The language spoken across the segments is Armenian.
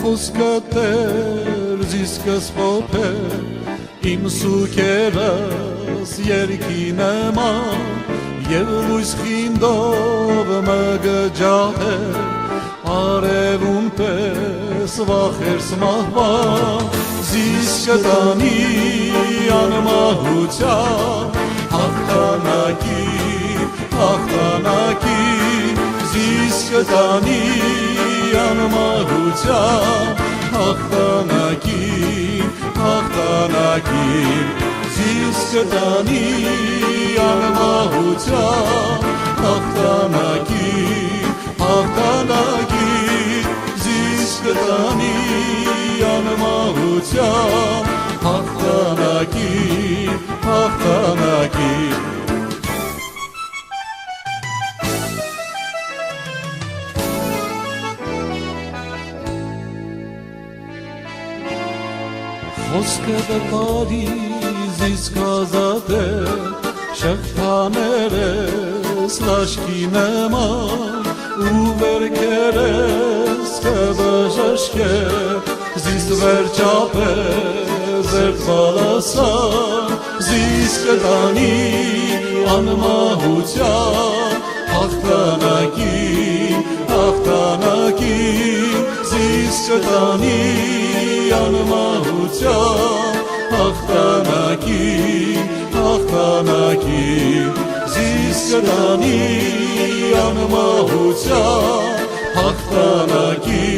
խոսքատեր զիսկս պոպե իմ սուքերս երկի նման և լույս խինդով մգջահե արևուն պես վախերս մահվան զիսկը տանի անմահության հաղթանակի զիսկը տանի անմահության հաղթանակի զիսկը տանի անմահության հաղթանակի զիսկը տանի անմահության հաղթանակի Խոսքը դպարիզ իսկ ազատ է շղթաներես լաշկի նման ու վերքերես կբժշկե զիսկ վերջապես երբ բալասան զիսկ կտանի անմահության հաղթանակի զիսկ կտանի անմահության հաղթանակի զիսկ կտանի անմահության հաղթանակի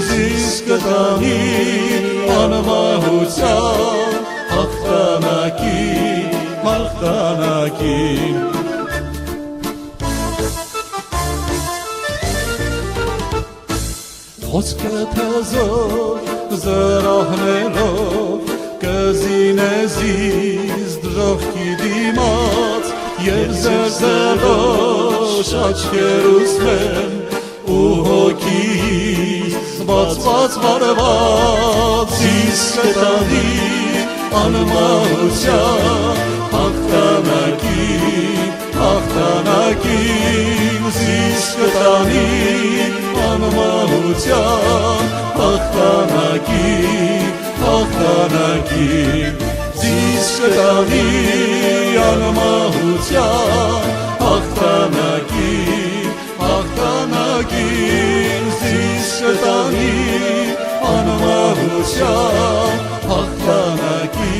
զիսկ կտանի անմահության հաղթանակի Խոսքը թեզով զրահներով կզինեզիս դրողքի դիմաց և զերզերոշ աչքերուս մեն ու հոգիս բացված վարված զիսկ կտանի անմահության հաղթանակի զիսկ կտանի անմահության հաղթանակի զիսկ կտանի անմահության հաղթանակի զիսկ կտանի անմահության հաղթանակի